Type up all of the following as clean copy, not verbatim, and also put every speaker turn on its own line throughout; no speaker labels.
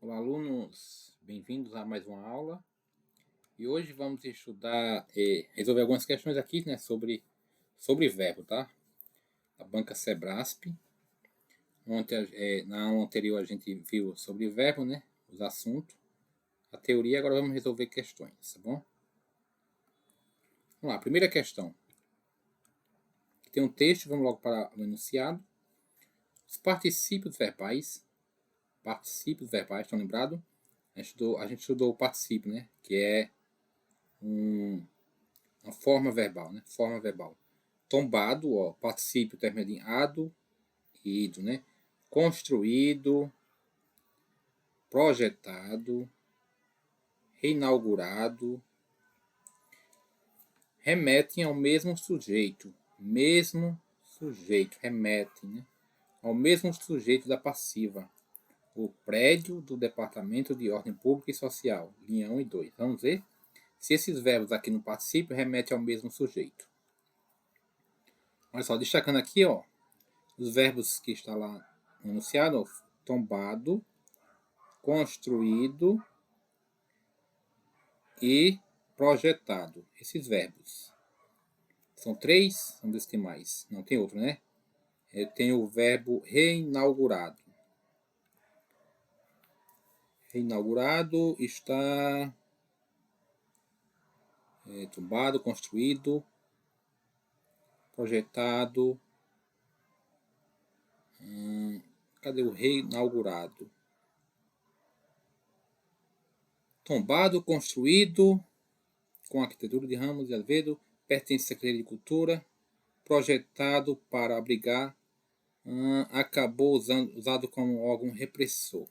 Olá, alunos, bem-vindos a mais uma aula. E hoje vamos estudar, resolver algumas questões aqui, né, sobre verbo, tá? Da banca Sebrasp. Na aula anterior a gente viu sobre verbo, né, os assuntos, a teoria. Agora vamos resolver questões, tá bom? Vamos lá, primeira questão. Tem um texto, vamos logo para o enunciado. Os particípios verbais, estão lembrados? A gente estudou o particípio, né, que é uma forma verbal, né? Forma verbal. Tombado, ó, particípio termina em ado e ido, né? Construído, projetado, reinaugurado, remetem ao mesmo sujeito, remetem, né? Ao mesmo sujeito da passiva. O prédio do Departamento de Ordem Pública e Social, linha 1 e 2. Vamos ver se esses verbos aqui no particípio remetem ao mesmo sujeito. Olha só, destacando aqui, ó, os verbos que está lá no enunciado: tombado, construído e projetado. Esses verbos. São três, são decimais. Não tem outro, né? Eu tenho o verbo reinaugurado. Reinaugurado está tombado, construído, projetado. Cadê o reinaugurado? Tombado, construído, com arquitetura de Ramos de Azevedo, pertence à Secretaria de Cultura, projetado para abrigar, acabou usado como órgão repressor.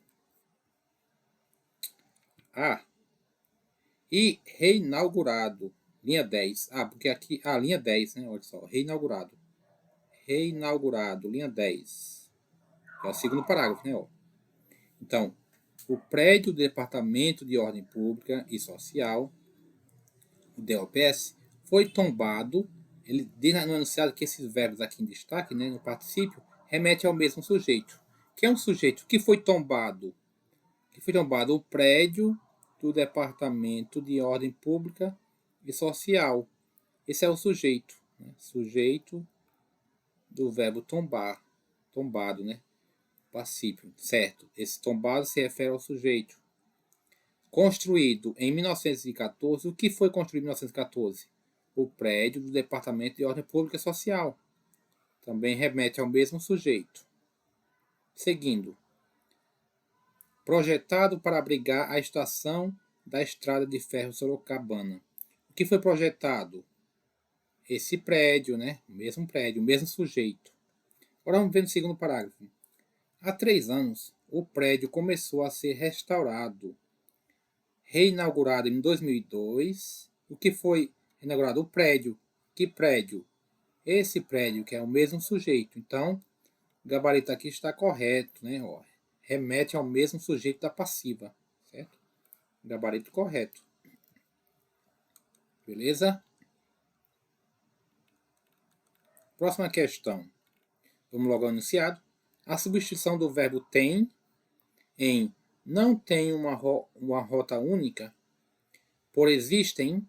E reinaugurado, linha 10. Porque aqui, linha 10, né? Olha só, reinaugurado. Reinaugurado, linha 10. É o segundo parágrafo, né? Ó. Então, o prédio do Departamento de Ordem Pública e Social, o DOPS, foi tombado. Ele diz no enunciado que esses verbos aqui em destaque, né, no particípio, remete ao mesmo sujeito. Que é um sujeito que foi tombado? Que foi tombado o prédio do Departamento de Ordem Pública e Social. Esse é o sujeito. Né? Sujeito do verbo tombar. Tombado, né? Particípio, certo. Esse tombado se refere ao sujeito. Construído em 1914. O que foi construído em 1914? O prédio do Departamento de Ordem Pública e Social. Também remete ao mesmo sujeito. Seguindo. Projetado para abrigar a estação da estrada de ferro Sorocabana. O que foi projetado? Esse prédio, né? O mesmo prédio, o mesmo sujeito. Agora vamos ver no segundo parágrafo. Há 3 anos, o prédio começou a ser restaurado. Reinaugurado em 2002. O que foi inaugurado? O prédio. Que prédio? Esse prédio, que é o mesmo sujeito. Então, o gabarito aqui está correto, né? Ó, remete ao mesmo sujeito da passiva, certo? Gabarito correto. Beleza? Próxima questão. Vamos logo ao enunciado. A substituição do verbo tem em não tem uma rota única por existem,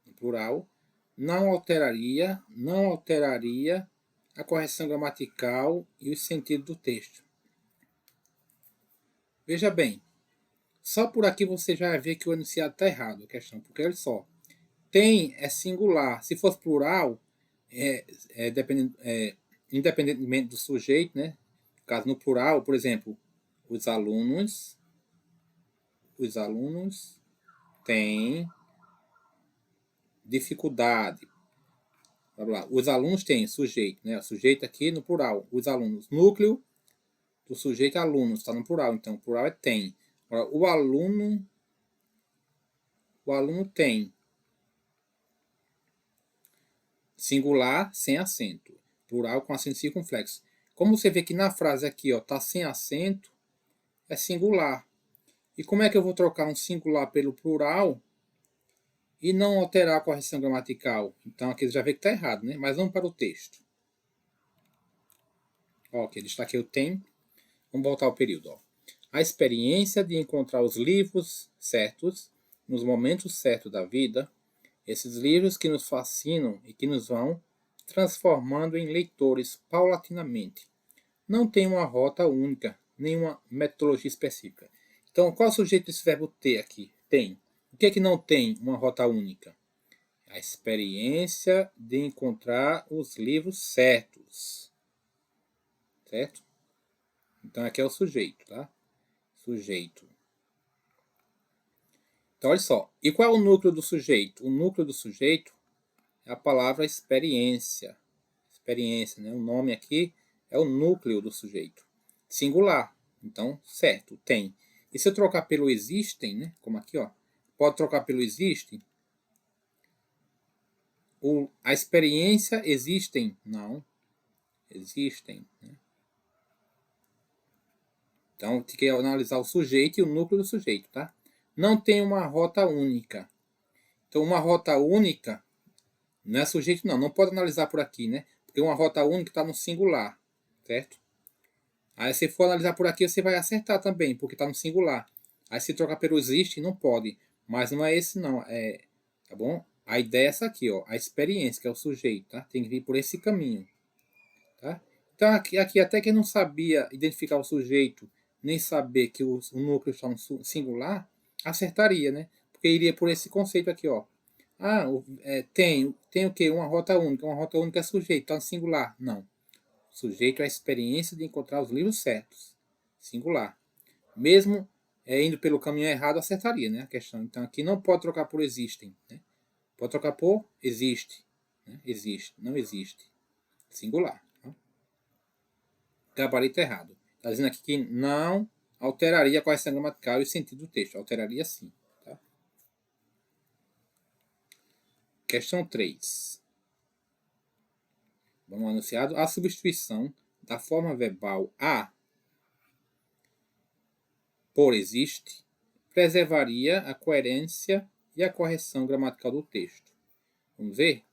no plural, não alteraria a correção gramatical e o sentido do texto. Veja bem, só por aqui você já vai ver que o enunciado está errado, a questão, porque olha só, tem é singular. Se fosse plural, independentemente do sujeito, né? No caso, no plural, por exemplo, os alunos têm dificuldade. Os alunos têm sujeito, né? O sujeito aqui no plural. Os alunos. Núcleo do sujeito alunos, está no plural. Então, o plural é tem. Agora, o aluno tem. Singular sem acento. Plural com acento circunflexo. Como você vê que na frase aqui, ó, tá sem acento, é singular. E como é que eu vou trocar um singular pelo plural e não alterar a correção gramatical? Então aqui já vê que está errado, né? Mas vamos para o texto. Ok, destaquei o tem. Vamos voltar ao período. Ó. a experiência de encontrar os livros certos, nos momentos certos da vida, esses livros que nos fascinam e que nos vão transformando em leitores paulatinamente. Não tem uma rota única, nenhuma metodologia específica. Então, qual é o sujeito desse verbo ter aqui? Tem. O que é que não tem uma rota única? A experiência de encontrar os livros certos. Certo? Então, aqui é o sujeito, tá? Sujeito. Então, olha só. E qual é o núcleo do sujeito? O núcleo do sujeito é a palavra experiência. Experiência, né? O nome aqui é o núcleo do sujeito. Singular. Então, certo, tem. E se eu trocar pelo existem, né? Como aqui, ó. Pode trocar pelo existe? A experiência existem? Não. Existem. Né? Então, tem que analisar o sujeito e o núcleo do sujeito, tá? Não tem uma rota única. Então, uma rota única não é sujeito, não. Não pode analisar por aqui, né? Porque uma rota única está no singular, certo? Aí, se for analisar por aqui, você vai acertar também, porque está no singular. Aí, se trocar pelo existe, não pode. Mas não é esse, não. Tá bom? A ideia é essa aqui, ó. A experiência, que é o sujeito, tá? Tem que vir por esse caminho, tá? Então, aqui até quem não sabia identificar o sujeito, nem saber que o núcleo está no singular, acertaria, né? Porque iria por esse conceito aqui, ó. Tem o quê? Uma rota única. Uma rota única é sujeito, está no singular. Não. Sujeito é a experiência de encontrar os livros certos. Singular. Mesmo indo pelo caminho errado, acertaria, né? A questão. Então, aqui não pode trocar por existem, né? Pode trocar por existe. Né? Existe. Não existe. Singular. Tá? Gabarito errado. Está dizendo aqui que não alteraria a correção gramatical e o sentido do texto. Alteraria sim. Tá? Questão 3. Vamos anunciado. A substituição da forma verbal a por existe preservaria a coerência e a correção gramatical do texto. Vamos ver?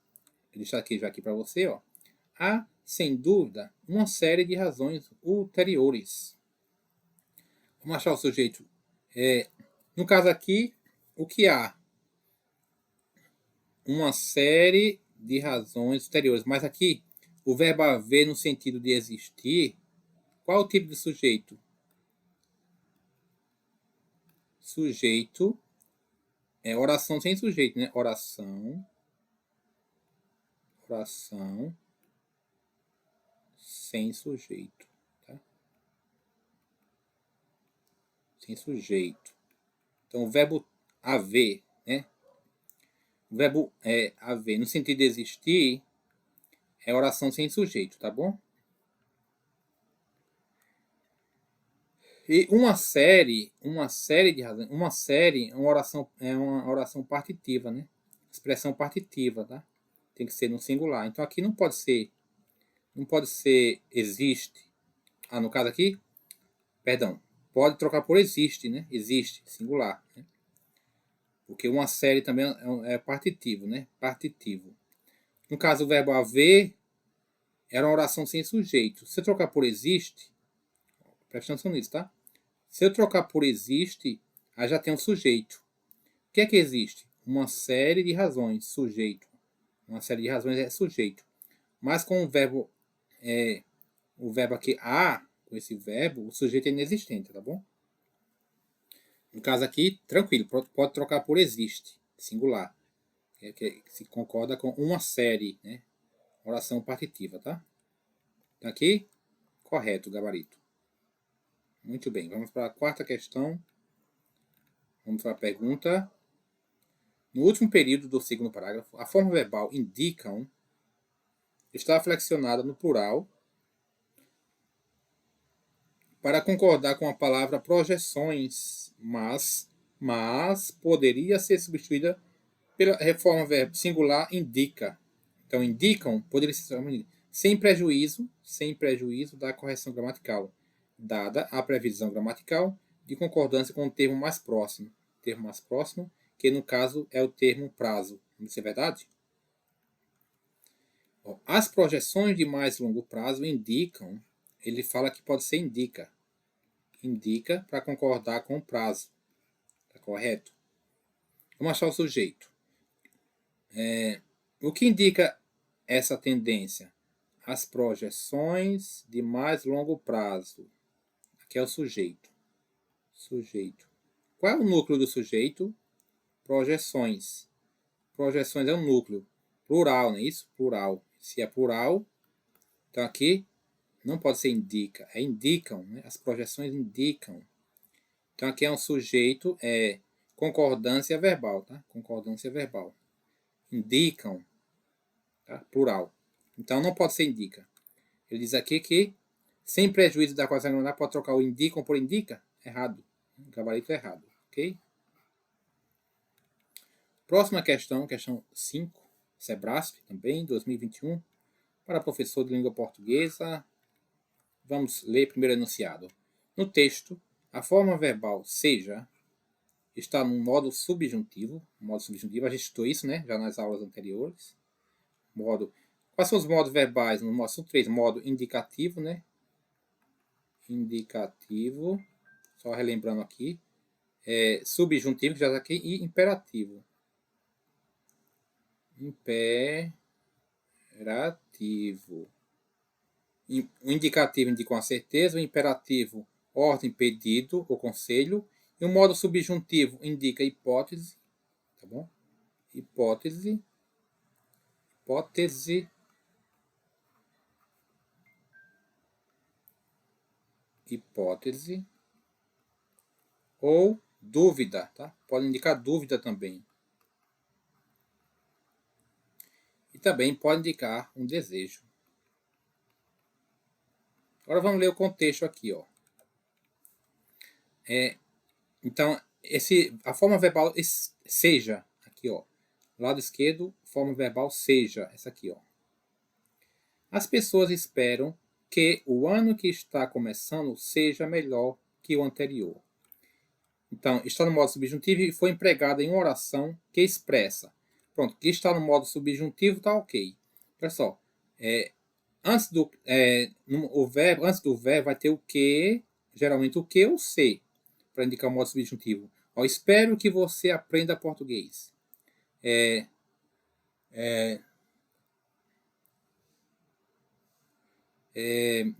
Ele está aqui já aqui para você, ó. Há, sem dúvida, uma série de razões ulteriores. Vamos achar o sujeito. No caso aqui, o que há? Uma série de razões ulteriores. Mas aqui, o verbo haver no sentido de existir, qual é o tipo de sujeito? Sujeito é oração sem sujeito, né? Oração sem sujeito, tá? Sem sujeito. Então, o verbo haver, né? O verbo haver, no sentido de existir, é oração sem sujeito, tá bom? E uma série de razões, uma série é uma oração partitiva, né? Expressão partitiva, tá? Tem que ser no singular. Então aqui não pode ser existe. No caso aqui, perdão, pode trocar por existe, né? Existe, singular, né? Porque uma série também é partitivo, né? Partitivo. No caso, o verbo haver era uma oração sem sujeito. Se eu trocar por existe, presta atenção nisso, tá? Se eu trocar por existe, aí já tem um sujeito. O que é que existe? Uma série de razões, sujeito. Uma série de razões é sujeito. Mas com o verbo aqui a, com esse verbo, o sujeito é inexistente, tá bom? No caso aqui, tranquilo, pode trocar por existe, singular. Que se concorda com uma série, né? Oração partitiva, tá? Então aqui, correto, gabarito. Muito bem, vamos para a quarta questão. Vamos para a pergunta. No último período do segundo parágrafo, a forma verbal indicam está flexionada no plural para concordar com a palavra projeções, mas poderia ser substituída pela reforma verbo singular indica. Então, indicam poderia ser sem prejuízo da correção gramatical, dada a previsão gramatical de concordância com o termo mais próximo. Termo mais próximo, que no caso é o termo prazo. Isso é verdade? As projeções de mais longo prazo indicam, ele fala que pode ser indica. indica para concordar com o prazo. Tá correto? Vamos achar o sujeito. O que indica essa tendência? As projeções de mais longo prazo. Aqui é o sujeito. Sujeito. Qual é o núcleo do sujeito? Projeções. Projeções é um núcleo. Plural, não é isso? Plural. Se é plural, então aqui não pode ser indica, é indicam, né? As projeções indicam. Então aqui é um sujeito, é concordância verbal, tá? Concordância verbal. Indicam, tá? Plural. Então não pode ser indica. Ele diz aqui que, sem prejuízo da quadratura gramática, pode trocar o indicam por indica? Errado. O gabarito é errado, ok? Próxima questão, questão 5, Sebrasp, também, 2021, para professor de língua portuguesa. Vamos ler primeiro o enunciado. No texto, a forma verbal seja está no modo subjuntivo. Modo subjuntivo, a gente estudou isso, né? Já nas aulas anteriores. Quais são os modos verbais? São 3. Modo indicativo, né? Indicativo. Só relembrando aqui. Subjuntivo, que já está aqui, e imperativo. Imperativo. O indicativo indica uma certeza, o imperativo, ordem, pedido ou conselho, e o modo subjuntivo indica hipótese, tá bom? Hipótese, ou dúvida, tá? Pode indicar dúvida também. E também pode indicar um desejo. Agora vamos ler o contexto aqui, ó. Então, a forma verbal seja, aqui, ó. Lado esquerdo, forma verbal seja, essa aqui, ó. As pessoas esperam que o ano que está começando seja melhor que o anterior. Então, está no modo subjuntivo e foi empregada em uma oração que expressa. Pronto, que está no modo subjuntivo, tá ok. Olha só, antes do verbo vai ter o que, geralmente o que ou se, para indicar o modo subjuntivo. Ó, espero que você aprenda português.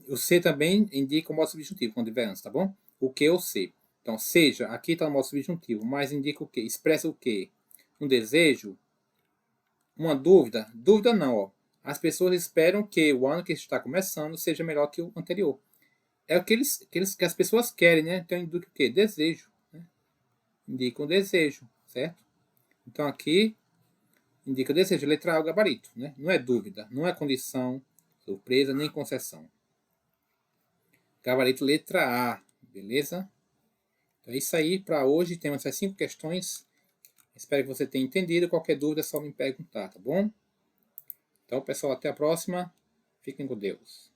O se também indica o modo subjuntivo, quando tiver antes, tá bom? O que ou se. Então, seja, aqui está no modo subjuntivo, mas indica o que? Expressa o que? Um desejo? Uma dúvida? Dúvida não, ó. As pessoas esperam que o ano que está começando seja melhor que o anterior. É o que as pessoas querem, né? Então, indica o que? Desejo. Né? Indica um desejo, certo? Então, aqui, indica desejo. Letra A, o gabarito, né? Não é dúvida, não é condição, surpresa, nem concessão. Gabarito letra A, beleza? Então é isso aí para hoje. Temos essas 5 questões. Espero que você tenha entendido. Qualquer dúvida é só me perguntar, tá bom? Então, pessoal, até a próxima. Fiquem com Deus.